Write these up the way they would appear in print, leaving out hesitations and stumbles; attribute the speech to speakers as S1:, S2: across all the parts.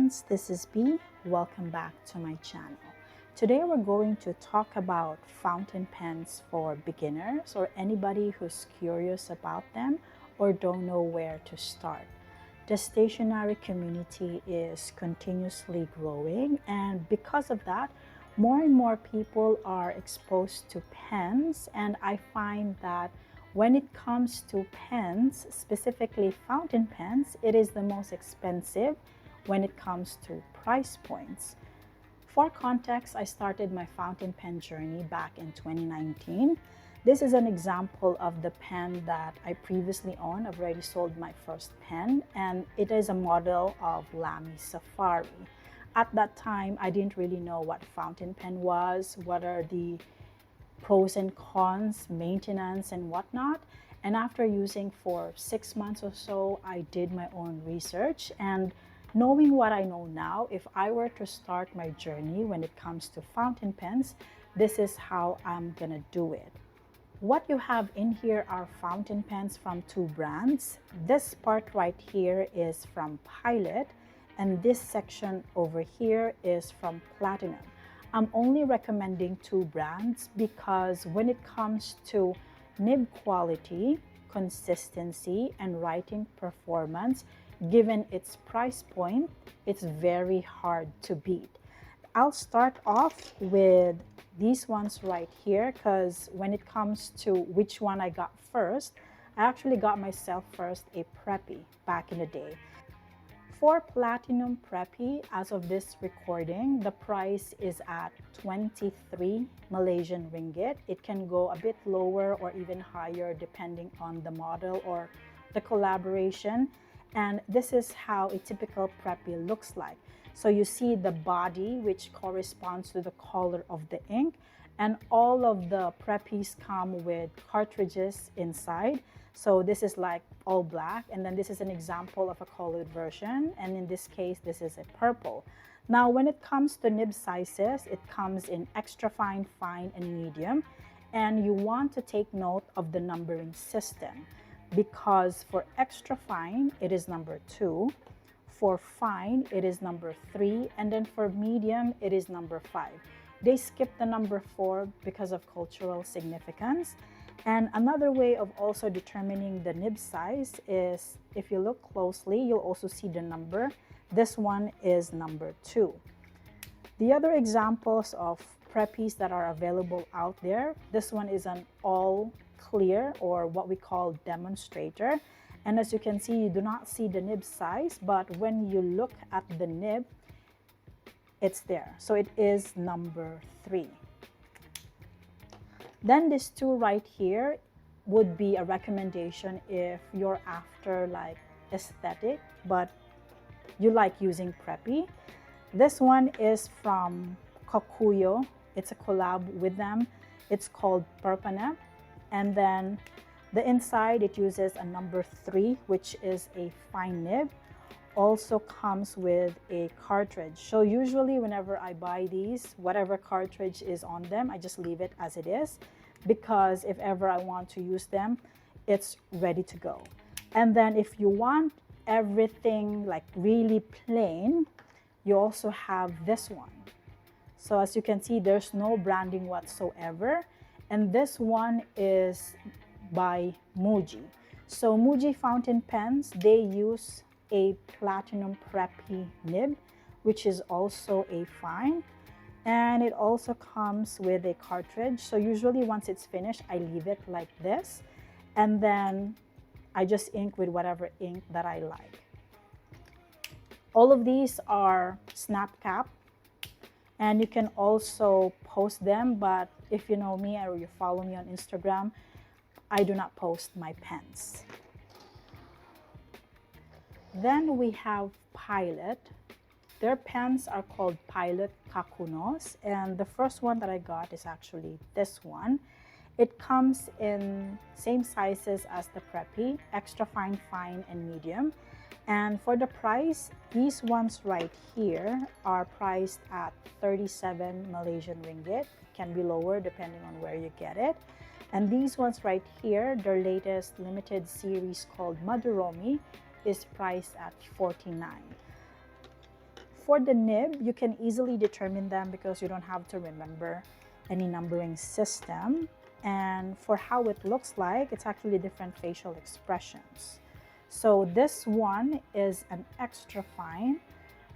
S1: friends, this is B. Welcome back to my channel. Today we're going to talk about fountain pens for beginners or anybody who's curious about them or don't know where to start. The stationery community is continuously growing, and because of that, more and more people are exposed to pens, and I find that when it comes to pens, specifically fountain pens, it is the most expensive when it comes to price points. For context, I started my fountain pen journey back in 2019. This is an example of the pen that I previously owned. I've already sold my first pen, and it is a model of Lamy Safari. At that time, I didn't really know what fountain pen was, what are the pros and cons, maintenance and whatnot. And after using for 6 months or so, I did my own research, and knowing what I know now, if I were to start my journey when it comes to fountain pens, this is how I'm gonna do it. What you have in here are fountain pens from two brands. This part right here is from Pilot, and this section over here is from Platinum. I'm only recommending two brands because when it comes to nib quality, consistency, and writing performance, given its price point, it's very hard to beat. I'll start off with these ones right here because when it comes to which one I got first, I actually got myself first a Preppy back in the day. For Platinum Preppy, as of this recording, the price is at 23 Malaysian ringgit. It can go a bit lower or even higher depending on the model or the collaboration. And this is how a typical Preppy looks like. So you see the body, which corresponds to the color of the ink, and all of the Preppies come with cartridges inside. So this is like all black, and then this is an example of a colored version, and in this case this is a purple. Now when it comes to nib sizes, it comes in extra fine, fine, and medium, and you want to take note of the numbering system because for extra fine it is number 2, for fine it is number 3, and then for medium it is number 5. They skip the number 4 because of cultural significance. And another way of also determining the nib size is if you look closely, you'll also see the number. This one is number 2. The other examples of Preppies that are available out there, this one is an all clear or what we call demonstrator. And as you can see, you do not see the nib size, but when you look at the nib, it's there. So it is number 3. Then these two right here would be a recommendation if you're after like aesthetic, but you like using Preppy. This one is from Kokuyo. It's a collab with them. It's called Perpanep. And then the inside, it uses a number 3, which is a fine nib. Also comes with a cartridge. So usually whenever I buy these, whatever cartridge is on them, I just leave it as it is because if ever I want to use them, it's ready to go. And then if you want everything like really plain, you also have this one. So as you can see, there's no branding whatsoever. And this one is by Muji. So Muji fountain pens, they use a Platinum Preppy nib, which is also a fine, and it also comes with a cartridge. So usually once it's finished, I leave it like this, and then I just ink with whatever ink that I like. All of these are snap cap, and you can also post them, but if you know me or you follow me on Instagram, I do not post my pens. Then we have Pilot. Their pens are called Pilot Kakunos, and the first one that I got is actually this one. It comes in same sizes as the Preppy, extra fine, fine, and medium. And for the price, these ones right here are priced at 37 Malaysian ringgit. It can be lower depending on where you get it. And these ones right here, their latest limited series called Maduromi, is priced at 49. for the nib, you can easily determine them because you don't have to remember any numbering system. And for how it looks like, it's actually different facial expressions. So this one is an extra fine,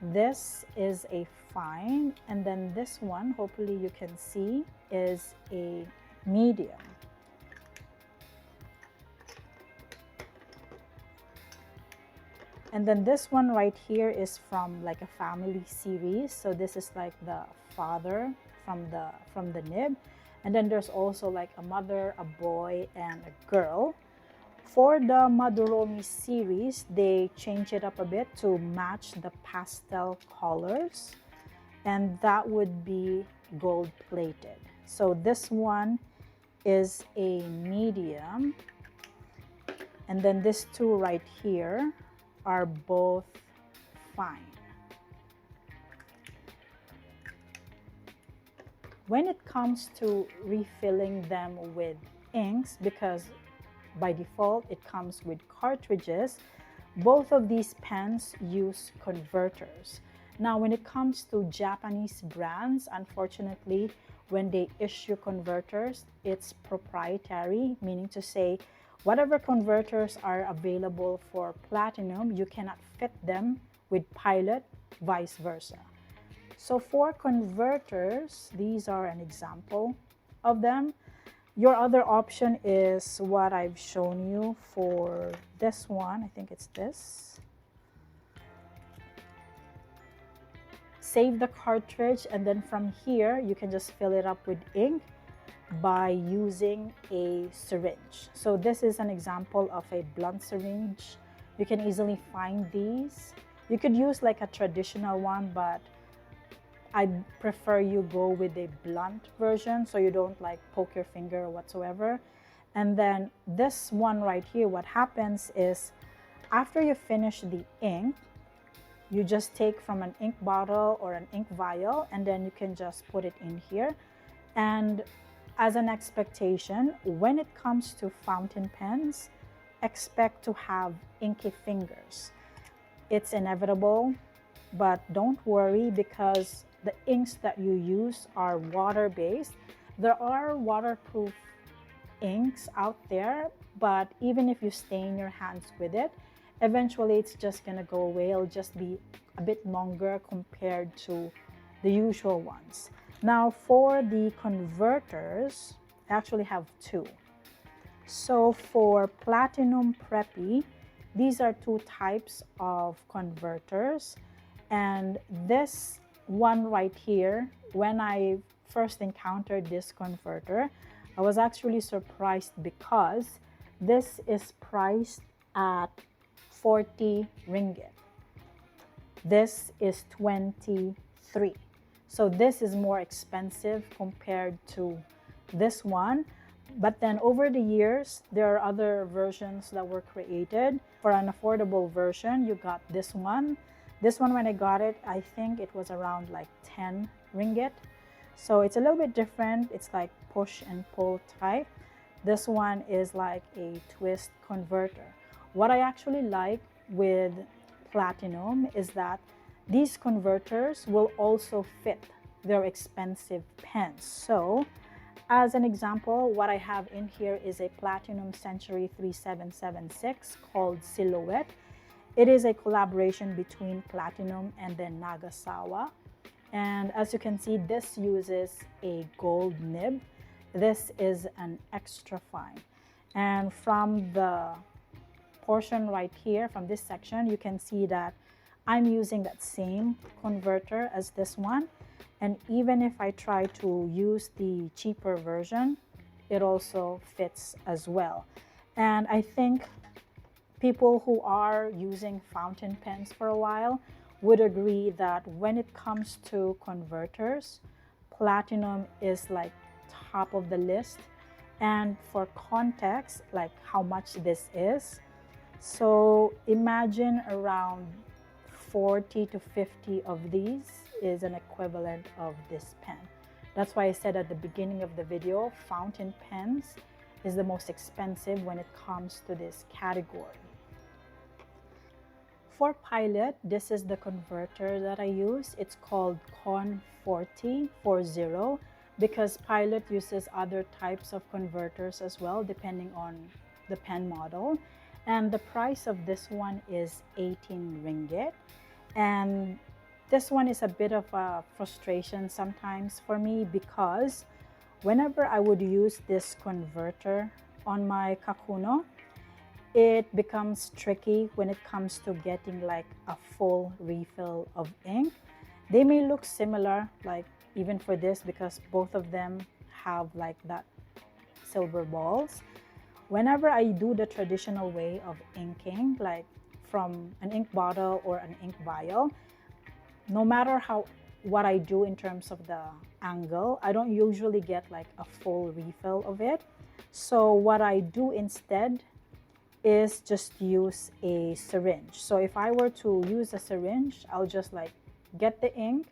S1: this is a fine, and then this one, hopefully you can see, is a medium. And then this one right here is from like a family series. So this is like the father from the nib. And then there's also like a mother, a boy, and a girl. For the Maduromi series, they change it up a bit to match the pastel colors. And that would be gold plated. So this one is a medium. And then these two right here are both fine. When it comes to refilling them with inks, because by default it comes with cartridges, both of these pens use converters. Now when it comes to Japanese brands, unfortunately, when they issue converters, it's proprietary, meaning to say whatever converters are available for platinum, you cannot fit them with Pilot, vice versa. So for converters, these are an example of them. Your other option is what I've shown you for this one. I think it's this. Save the cartridge, and then from here, you can just fill it up with ink by using a syringe. So this is an example of a blunt syringe. You can easily find these. You could use like a traditional one, but I prefer you go with a blunt version so you don't like poke your finger or whatsoever. And then this one right here, what happens is after you finish the ink, you just take from an ink bottle or an ink vial, and then you can just put it in here. And as an expectation, when it comes to fountain pens, expect to have inky fingers. It's inevitable, but don't worry because the inks that you use are water-based. There are waterproof inks out there, but even if you stain your hands with it, eventually it's just gonna go away. It'll just be a bit longer compared to the usual ones. Now for the converters, I actually have two. So for Platinum Preppy, these are two types of converters. And this one right here, when I first encountered this converter, I was actually surprised because this is priced at 40 ringgit. This is 23. So this is more expensive compared to this one. But then over the years, there are other versions that were created. For an affordable version, you got this one. This one, when I got it, I think it was around like 10 ringgit. So it's a little bit different. It's like push and pull type. This one is like a twist converter. What I actually like with Platinum is that these converters will also fit their expensive pens. So as an example, what I have in here is a Platinum Century 3776 called Silhouette. It is a collaboration between Platinum and then Nagasawa. And as you can see, this uses a gold nib. This is an extra fine. And from the portion right here, from this section, you can see that I'm using that same converter as this one. And even if I try to use the cheaper version, it also fits as well. And I think people who are using fountain pens for a while would agree that when it comes to converters, Platinum is like top of the list. And for context, like how much this is, so imagine around 40 to 50 of these is an equivalent of this pen. That's why I said at the beginning of the video, fountain pens is the most expensive when it comes to this category. for Pilot, this is the converter that I use. It's called Con 40, because Pilot uses other types of converters as well, depending on the pen model. And the price of this one is 18 ringgit. And this one is a bit of a frustration sometimes for me, because whenever I would use this converter on my Kakuno, it becomes tricky when it comes to getting like a full refill of ink. They may look similar, like even for this, because both of them have like that silver balls. Whenever I do the traditional way of inking, like from an ink bottle or an ink vial, no matter what I do in terms of the angle, I don't usually get like a full refill of it. So what I do instead is just use a syringe. So if I were to use a syringe, I'll just like get the ink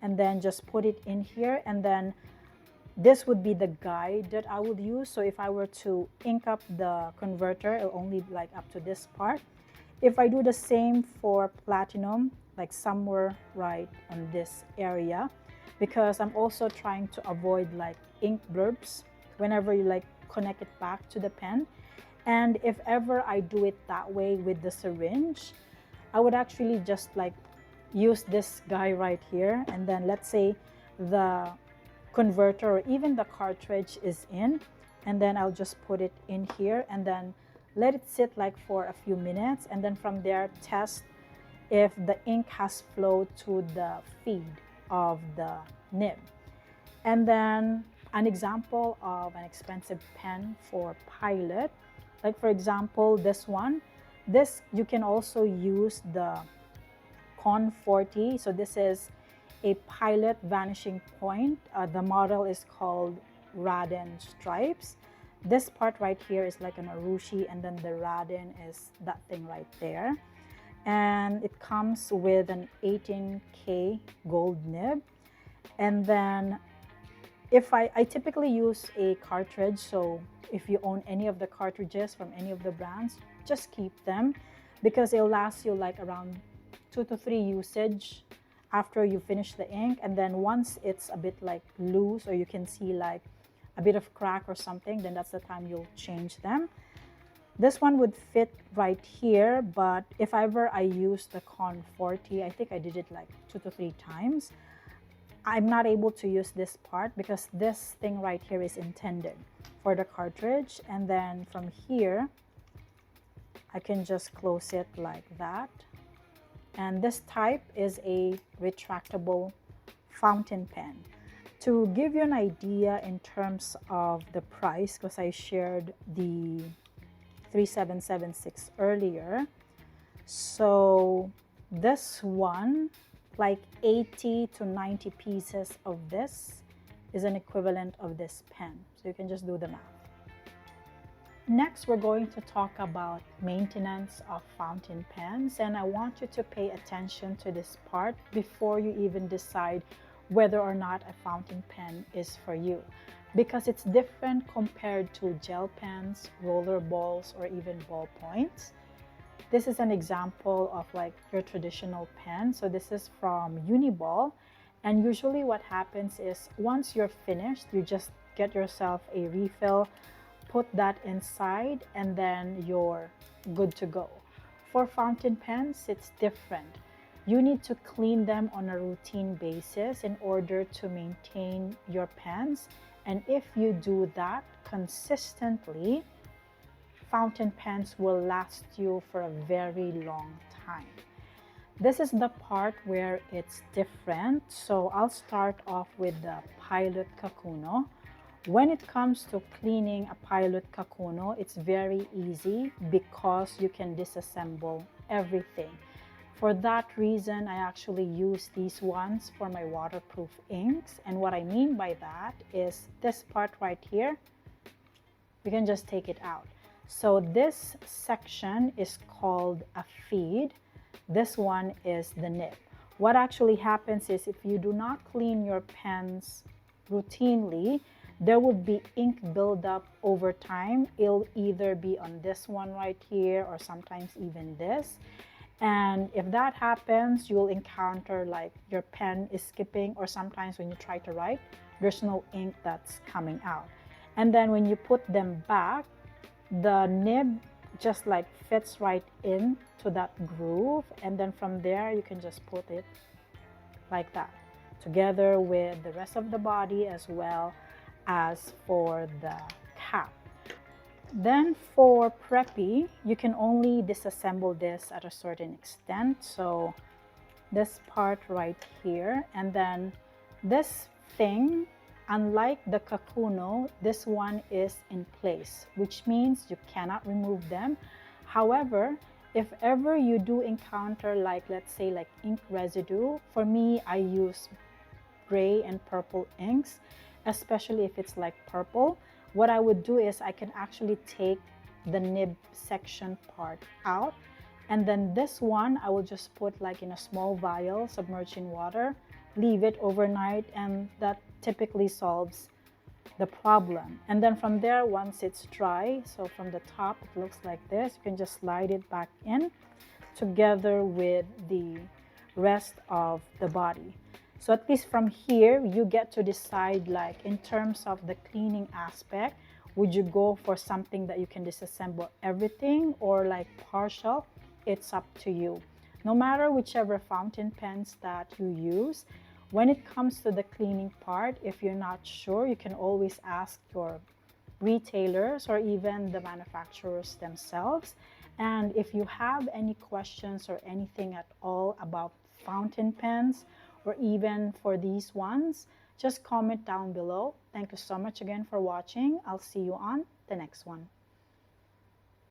S1: and then just put it in here, and then this would be the guide that I would use. So if I were to ink up the converter, it'll only be like up to this part. If I do the same for platinum, like somewhere right on this area, because I'm also trying to avoid like ink blurbs whenever you like connect it back to the pen. And if ever I do it that way with the syringe, I would actually just like use this guy right here, and then let's say the converter or even the cartridge is in, and then I'll just put it in here and then let it sit like for a few minutes, and then from there test if the ink has flowed to the feed of the nib. And then an example of an expensive pen for Pilot, like for example this one, this you can also use the Con 40. So this is a Pilot vanishing point. The model is called Radin Stripes. This part right here is like an Arushi, and then the Radin is that thing right there. And it comes with an 18K gold nib. And then if I typically use a cartridge, so if you own any of the cartridges from any of the brands, just keep them, because it'll last you like around 2 to 3 usage after you finish the ink. And then once it's a bit like loose, or you can see like a bit of crack or something, then that's the time you'll change them. This one would fit right here, but if ever I use the Con 40, I think I did it like 2 to 3 times, I'm not able to use this part because this thing right here is intended for the cartridge. And then from here, I can just close it like that. And this type is a retractable fountain pen. To give you an idea in terms of the price, because I shared the 3776 earlier, so this one, like 80 to 90 pieces of this is an equivalent of this pen. So you can just do the math. Next, we're going to talk about maintenance of fountain pens, and I want you to pay attention to this part before you even decide whether or not a fountain pen is for you, because it's different compared to gel pens, roller balls, or even ballpoints. This is an example of like your traditional pen. So this is from Uniball, and usually what happens is once you're finished, you just get yourself a refill, put that inside, and then you're good to go. For fountain pens, it's different. You need to clean them on a routine basis in order to maintain your pens. And if you do that consistently, fountain pens will last you for a very long time. This is the part where it's different. So I'll start off with the Pilot Kakuno. When it comes to cleaning a Pilot Kakuno, it's very easy because you can disassemble everything. For that reason, I actually use these ones for my waterproof inks. And what I mean by that is this part right here, we can just take it out. So this section is called a feed. This one is the nib. What actually happens is if you do not clean your pens routinely, there will be ink buildup over time. It'll either be on this one right here or sometimes even this. And if that happens, you'll encounter like your pen is skipping, or sometimes when you try to write, there's no ink that's coming out. And then when you put them back, the nib just like fits right in to that groove. And then from there, you can just put it like that, together with the rest of the body as well as for the cap. Then for preppy, you can only disassemble this at a certain extent. So this part right here, and then this thing, unlike the kakuno, this one is in place, which means you cannot remove them. However, if ever you do encounter like, let's say like ink residue, for me, I use gray and purple inks, especially if it's like purple. What I would do is I can actually take the nib section part out, and then this one I will just put like in a small vial submerged in water, leave it overnight, and that typically solves the problem. And then from there, once it's dry, so from the top it looks like this, you can just slide it back in together with the rest of the body. So at least from here, you get to decide, like in terms of the cleaning aspect, would you go for something that you can disassemble everything or like partial? It's up to you. No matter whichever fountain pens that you use, when it comes to the cleaning part, if you're not sure, you can always ask your retailers or even the manufacturers themselves. And if you have any questions or anything at all about fountain pens, or even for these ones, just comment down below. Thank you so much again for watching. I'll see you on the next one.